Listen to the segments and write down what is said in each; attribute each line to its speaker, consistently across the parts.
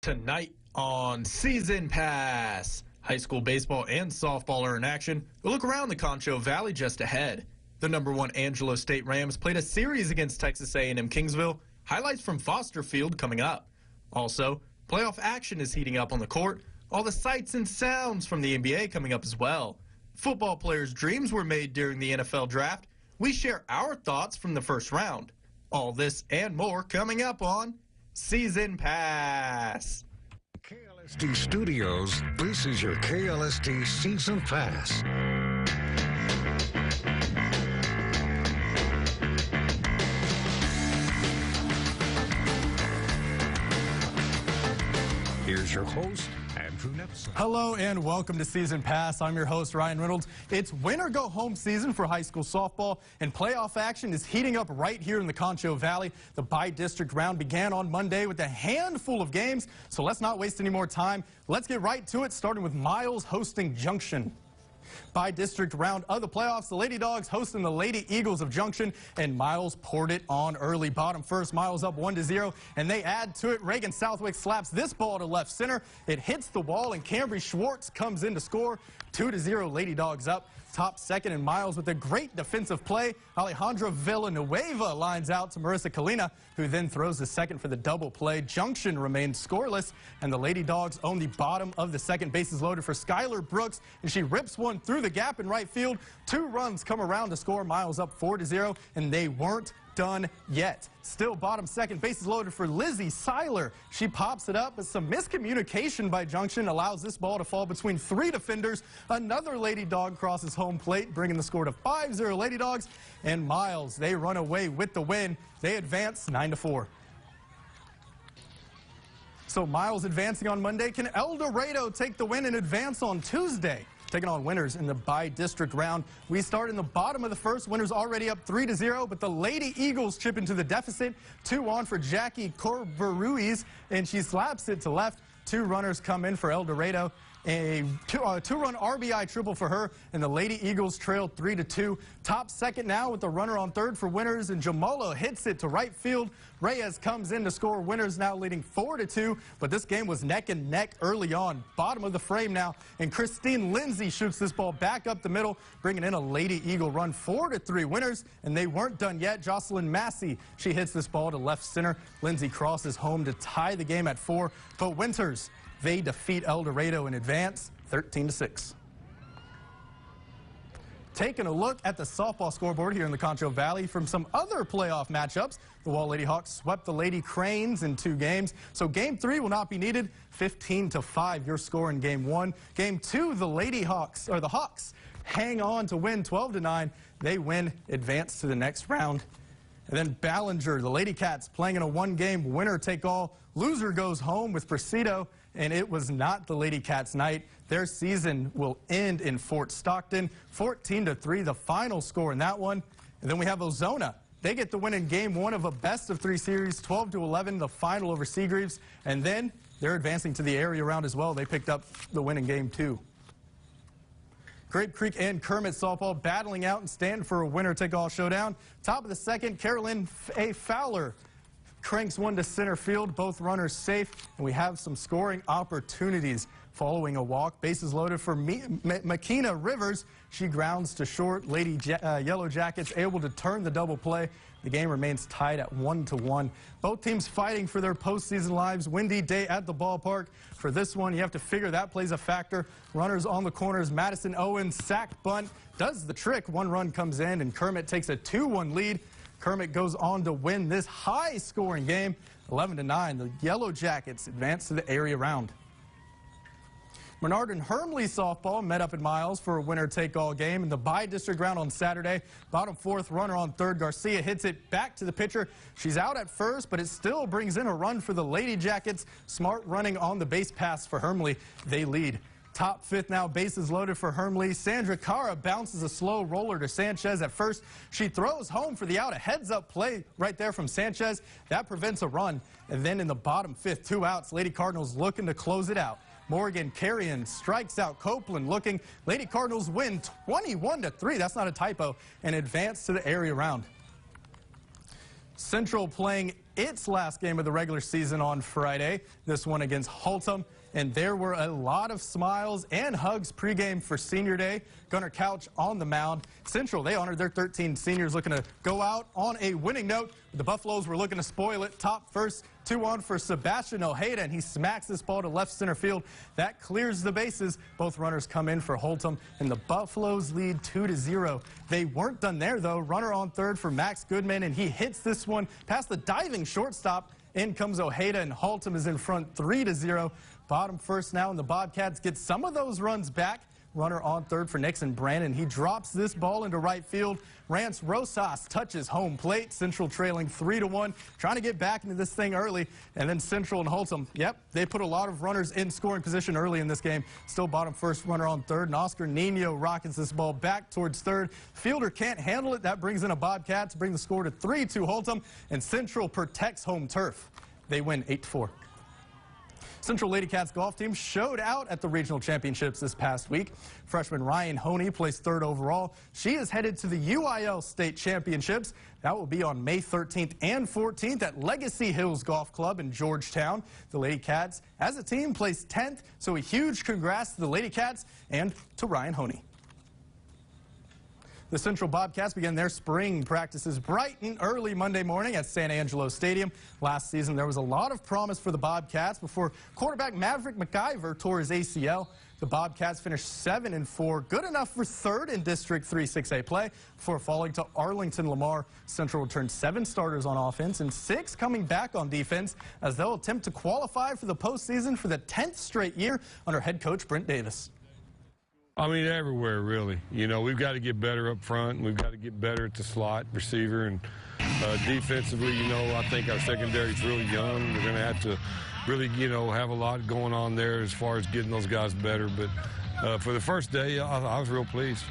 Speaker 1: Tonight on Season Pass, high school baseball and softball are in action. We'll look around the Concho Valley just ahead. The #1 Angelo State Rams played a series against Texas A&M Kingsville. Highlights from Foster Field coming up. Also, playoff action is heating up on the court. All the sights and sounds from the NBA coming up as well. Football players' dreams were made during the NFL draft. We share our thoughts from the first round. All this and more coming up on Season Pass.
Speaker 2: KLST Studios, this is your KLST Season Pass. Here's your host, Andrew Nepson.
Speaker 3: Hello and welcome to Season Pass. I'm your host, Ryan Reynolds. It's win or go home season for high school softball, and playoff action is heating up right here in the Concho Valley. The bi-district round began on Monday with a handful of games, so let's not waste any more time. Let's get right to it, starting with Miles hosting Junction. Bi-district round of the playoffs, the Lady Dogs hosting the Lady Eagles of Junction, and Miles poured it on early. Bottom first, Miles up 1-0, and they add to it. Reagan Southwick slaps this ball to left center. It hits the wall, and Cambry Schwartz comes in to score. 2-0, Lady Dogs up. Top second, and Miles with a great defensive play. Alejandra Villanueva lines out to Marissa Kalina, who then throws the second for the double play. Junction remains scoreless, and the Lady Dogs own the bottom of the second. Bases loaded for Skylar Brooks, and she rips one through the gap in right field. 2 runs come around to score. Miles up 4-0, and they weren't done yet. Still bottom second, bases loaded for Lizzie Seiler. She pops it up, but some miscommunication by Junction allows this ball to fall between 3 defenders. Another Lady Dog crosses home plate, bringing the score to 5-0 Lady Dogs. And Miles, they run away with the win. They advance 9-4. So Miles advancing on Monday. Can El Dorado take the win and advance on Tuesday? Taking on winners in the bi-district round. We start in the bottom of the first. Winners already up 3-0, but the Lady Eagles chip into the deficit. 2 on for Jackie Corberuiz, and she slaps it to left. 2 runners come in for El Dorado. A two-run RBI triple for her, and the Lady Eagles trailed 3-2. Top second now with the runner on third for winners, and Jamala hits it to right field. Reyes comes in to score. Winners now leading 4-2, but this game was neck and neck early on. Bottom of the frame now, and Christine Lindsay shoots this ball back up the middle, bringing in a Lady Eagle run. 4-3 winners, and they weren't done yet. Jocelyn Massey, she hits this ball to left center. Lindsay crosses home to tie the game at 4, but Winters, they defeat El Dorado in advance, 13-6. Taking a look at the softball scoreboard here in the Concho Valley from some other playoff matchups. The Wall Lady Hawks swept the Lady Cranes in 2 games, so Game 3 will not be needed. 15-5 your score in Game 1. Game 2, the Lady Hawks, or the Hawks, hang on to win 12-9. They win, advance to the next round. And then Ballinger, the Lady Cats, playing in a 1-game winner-take-all. Loser goes home with Presidio, and it was not the Lady Cats' night. Their season will end in Fort Stockton. 14-3, the final score in that one. And then we have Ozona. They get the win in Game 1 of a best-of-3 series, 12-11, the final over Seagreaves. And then they're advancing to the area round as well. They picked up the win in Game 2. Grape Creek and Kermit softball battling out and stand for a winner-take-all showdown. Top of the second, Carolyn A. Fowler cranks one to center field. Both runners safe, and we have some scoring opportunities following a walk. Bases loaded for Makina Rivers. She grounds to short. Lady Yellow Jackets able to turn the double play. The game remains tied at 1-1. Both teams fighting for their postseason lives. Windy day at the ballpark. For this one, you have to figure that plays a factor. Runners on the corners. Madison Owens, sack bunt, does the trick. 1 run comes in, and Kermit takes a 2-1 lead. Kermit goes on to win this high-scoring game, 11-9. The Yellow Jackets advance to the area round. Menard and Hermley softball met up in Miles for a winner-take-all game in the bi-district round on Saturday. Bottom fourth, runner on third. Garcia hits it back to the pitcher. She's out at first, but it still brings in a run for the Lady Jackets. Smart running on the base pass for Hermley. They lead. Top fifth now, bases loaded for Hermley. Sandra Cara bounces a slow roller to Sanchez at first. She throws home for the out. A heads-up play right there from Sanchez. That prevents a run. And then in the bottom fifth, 2 outs. Lady Cardinals looking to close it out. Morgan Carrion strikes out Copeland looking. Lady Cardinals win 21-3. That's not a typo. And advance to the area round. Central playing its last game of the regular season on Friday, this one against Haltom. And there were a lot of smiles and hugs pregame for Senior Day. Gunnar Couch on the mound. Central, they honored their 13 seniors, looking to go out on a winning note. The Buffaloes were looking to spoil it. Top first, 2-1 for Sebastian Ojeda, and he smacks this ball to left center field. That clears the bases. Both runners come in for Haltom, and the Buffaloes lead 2-0. They weren't done there, though. Runner on third for Max Goodman, and he hits this one past the diving shortstop. In comes Ojeda, and Haltom is in front 3-0. Bottom first now, and the Bobcats get some of those runs back. Runner on third for Nixon Brandon. He drops this ball into right field. Rance Rosas touches home plate. Central trailing 3-1, trying to get back into this thing early. And then Central and Haltom, yep, they put a lot of runners in scoring position early in this game. Still bottom first, runner on third. And Oscar Nino rockets this ball back towards third. Fielder can't handle it. That brings in a Bobcat to bring the score to 3-2 Haltom. And Central protects home turf. They win 8-4. Central Lady Cats golf team showed out at the regional championships this past week. Freshman Ryan Honey placed third overall. She is headed to the UIL state championships. That will be on May 13th and 14th at Legacy Hills Golf Club in Georgetown. The Lady Cats, as a team, placed 10th. So a huge congrats to the Lady Cats and to Ryan Honey. The Central Bobcats began their spring practices bright and early Monday morning at San Angelo Stadium. Last season, there was a lot of promise for the Bobcats before quarterback Maverick McIver tore his ACL. The Bobcats finished 7-4, good enough for third in District 3 6A play before falling to Arlington Lamar. Central returned 7 starters on offense and 6 coming back on defense as they'll attempt to qualify for the postseason for the 10th straight year under head coach Brent Davis.
Speaker 4: I mean, everywhere, really. You know, we've got to get better up front, and we've got to get better at the slot receiver. And defensively, you know, I think our secondary is really young. We're going to have to really, you know, have a lot going on there as far as getting those guys better. But for the first day, I was real pleased.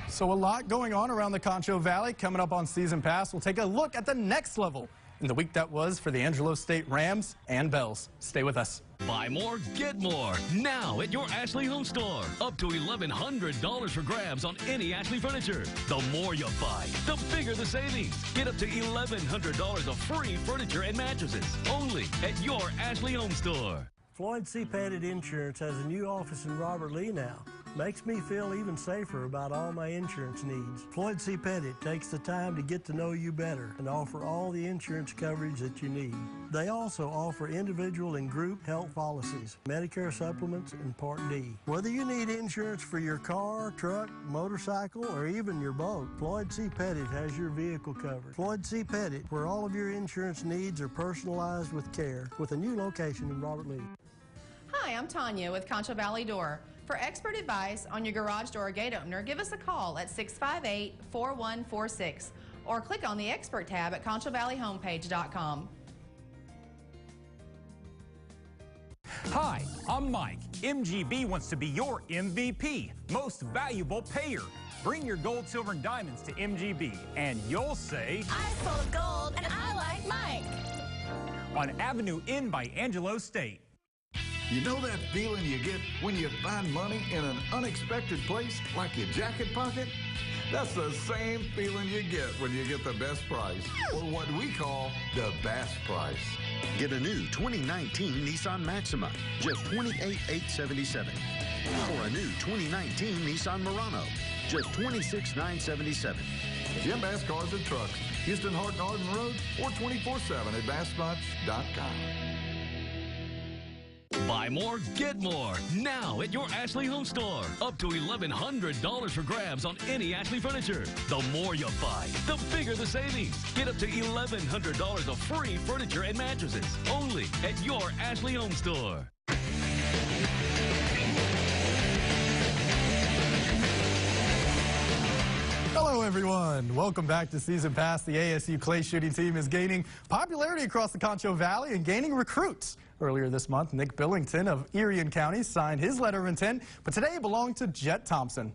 Speaker 3: So a lot going on around the Concho Valley. Coming up on Season Pass, we'll take a look at the next level in the week that was for the Angelo State Rams and Bells. Stay with us.
Speaker 5: Buy more, get more. Now at your Ashley Home Store. Up to $1,100 for grabs on any Ashley furniture. The more you buy, the bigger the savings. Get up to $1,100 of free furniture and mattresses. Only at your Ashley Home Store.
Speaker 6: Floyd C. Pettit Insurance has a new office in Robert Lee now. Makes me feel even safer about all my insurance needs. Floyd C. Pettit takes the time to get to know you better and offer all the insurance coverage that you need. They also offer individual and group health policies, Medicare supplements, and Part D. Whether you need insurance for your car, truck, motorcycle, or even your boat, Floyd C. Pettit has your vehicle covered. Floyd C. Pettit, where all of your insurance needs are personalized with care, with a new location in Robert Lee.
Speaker 7: Hi, I'm Tanya with Concho Valley Door. For expert advice on your garage door or gate opener, give us a call at 658-4146 or click on the expert tab at ConchoValleyHomepage.com.
Speaker 8: Hi, I'm Mike. MGB wants to be your MVP, most valuable payer. Bring your gold, silver, and diamonds to MGB, and you'll say,
Speaker 9: I sold gold, and I like Mike.
Speaker 8: On Avenue N by Angelo State.
Speaker 2: You know that feeling you get when you find money in an unexpected place, like your jacket pocket? That's the same feeling you get when you get the best price, or what we call the best price.
Speaker 10: Get a new 2019 Nissan Maxima, just $28,877. Or a new 2019 Nissan Murano, just $26,977.
Speaker 2: Jim Bass Cars and Trucks, Houston Hart Garden Road, or 24/7 at BassMuch.com.
Speaker 5: Buy more, get more. Now at your Ashley Home Store. Up to $1,100 for grabs on any Ashley furniture. The more you buy, the bigger the savings. Get up to $1,100 of free furniture and mattresses. Only at your Ashley Home Store.
Speaker 3: Hello, everyone. Welcome back to Season Pass. The ASU clay shooting team is gaining popularity across the Concho Valley and gaining recruits. Earlier this month, Nick Billington of Erie County signed his letter of intent, but today it belonged to Jet Thompson.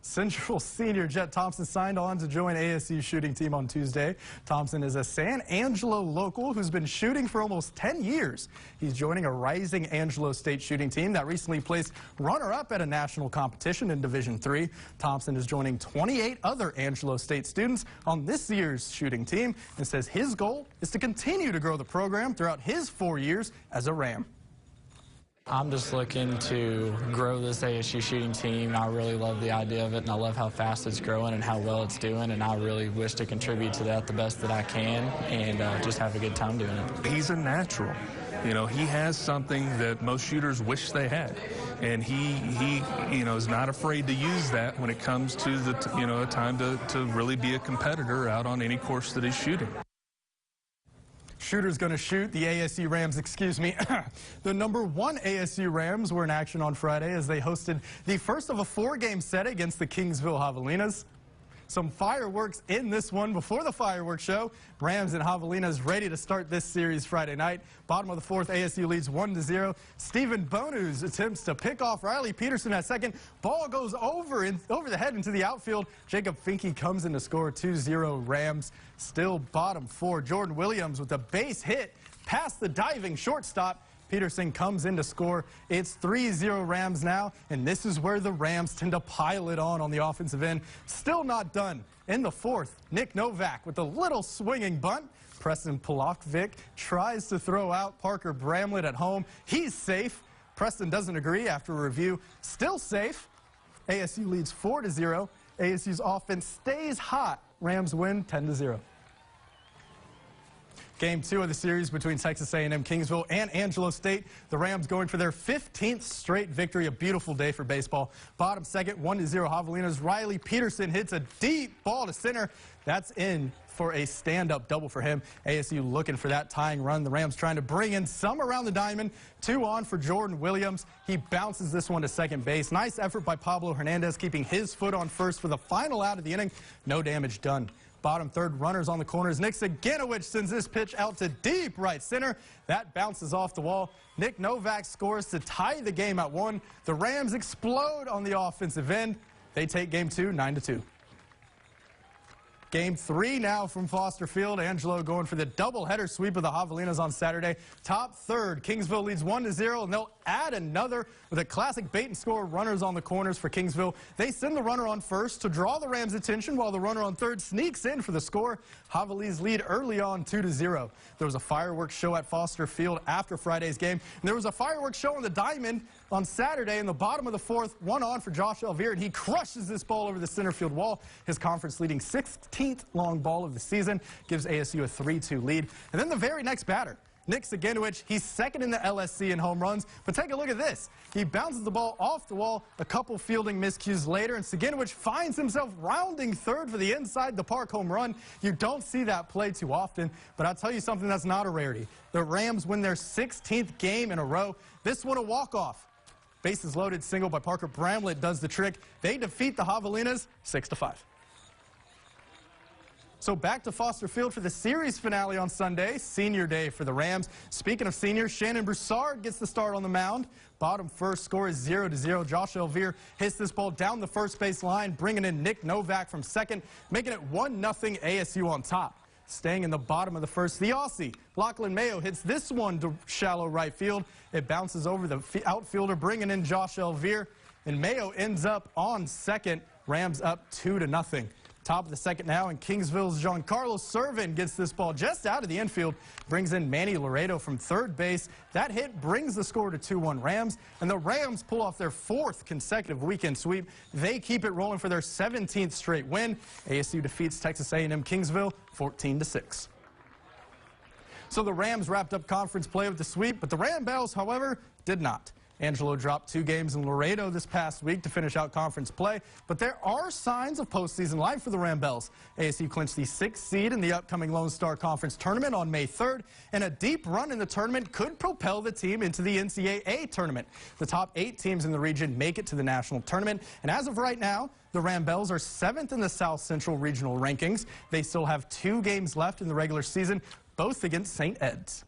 Speaker 3: Central senior Jet Thompson signed on to join ASU's shooting team on Tuesday. Thompson is a San Angelo local who's been shooting for almost 10 years. He's joining a rising Angelo State shooting team that recently placed runner-up at a national competition in Division III. Thompson is joining 28 other Angelo State students on this year's shooting team and says his goal is to continue to grow the program throughout his 4 years as a Ram.
Speaker 11: I'm just looking to grow this ASU shooting team. I really love the idea of it, and I love how fast it's growing and how well it's doing, and I really wish to contribute to that the best that I can and just have a good time doing it.
Speaker 12: He's a natural. You know, he has something that most shooters wish they had, and he is not afraid to use that when it comes to the a time to really be a competitor out on any course that he's shooting.
Speaker 3: Shooter's going to shoot. The ASU Rams, the #1 ASU Rams were in action on Friday as they hosted the first of a 4-game set against the Kingsville Javelinas. Some fireworks in this one before the fireworks show. Rams and Javelinas ready to start this series Friday night. Bottom of the 4th, ASU leads 1-0. Stephen Bonu's attempts to pick off Riley Peterson at second. Ball goes over the head into the outfield. Jacob Finke comes in to score 2-0 Rams. Still bottom 4. Jordan Williams with a base hit past the diving shortstop. Peterson comes in to score. It's 3-0 Rams now, and this is where the Rams tend to pile it on the offensive end. Still not done. In the 4th, Nick Novak with a little swinging bunt. Preston Polakvik tries to throw out Parker Bramlett at home. He's safe. Preston doesn't agree after a review. Still safe. ASU leads 4-0. ASU's offense stays hot. Rams win 10-0. Game 2 of the series between Texas A&M Kingsville and Angelo State. The Rams going for their 15th straight victory. A beautiful day for baseball. Bottom second, 1-0 Javelinas. Riley Peterson hits a deep ball to center. That's in for a stand-up double for him. ASU looking for that tying run. The Rams trying to bring in some around the diamond. 2 on for Jordan Williams. He bounces this one to second base. Nice effort by Pablo Hernandez keeping his foot on first for the final out of the inning. No damage done. Bottom third, runners on the corners. Nick Saganowicz sends this pitch out to deep right center. That bounces off the wall. Nick Novak scores to tie the game at 1. The Rams explode on the offensive end. They take game 2, 9-2. Game 3 now from Foster Field. Angelo going for the doubleheader sweep of the Javelinas on Saturday. Top third, Kingsville leads 1-0, and they'll add another with a classic bait and score. Runners on the corners for Kingsville. They send the runner on first to draw the Rams' attention while the runner on third sneaks in for the score. Javelinas lead early on 2-0. There was a fireworks show at Foster Field after Friday's game, and there was a fireworks show on the diamond on Saturday in the bottom of the 4th. 1 on for Josh Elvire, and he crushes this ball over the center field wall. His conference leading 16th long ball of the season gives ASU a 3-2 lead. And then the very next batter, Nick Saganowicz, he's second in the LSC in home runs, but take a look at this. He bounces the ball off the wall a couple fielding miscues later, and Saganowicz finds himself rounding third for the inside the park home run. You don't see that play too often, but I'll tell you something that's not a rarity. The Rams win their 16th game in a row. This one a walk-off. Bases loaded single by Parker Bramlett does the trick. They defeat the Javelinas 6-5. So back to Foster Field for the series finale on Sunday, senior day for the Rams. Speaking of seniors, Shannon Broussard gets the start on the mound. Bottom first, score is 0-0. Josh Elvire hits this ball down the first base line, bringing in Nick Novak from second, making it 1-0 ASU on top. Staying in the bottom of the first, the Aussie, Lachlan Mayo, hits this one to shallow right field. It bounces over the outfielder, bringing in Josh Elvire, and Mayo ends up on second. Rams up 2-0. Top of the second now, and Kingsville's Giancarlo Servin gets this ball just out of the infield, brings in Manny Laredo from third base. That hit brings the score to 2-1 Rams, and the Rams pull off their 4th consecutive weekend sweep. They keep it rolling for their 17th straight win. ASU defeats Texas A&M Kingsville 14-6. So the Rams wrapped up conference play with the sweep, but the Ram Bells, however, did not. Angelo dropped 2 games in Laredo this past week to finish out conference play, but there are signs of postseason life for the Ram Bells. ASU clinched the 6th seed in the upcoming Lone Star Conference tournament on May 3rd, and a deep run in the tournament could propel the team into the NCAA tournament. The top 8 teams in the region make it to the national tournament, and as of right now, the Ram Bells are 7th in the South Central regional rankings. They still have 2 games left in the regular season, both against St. Ed's.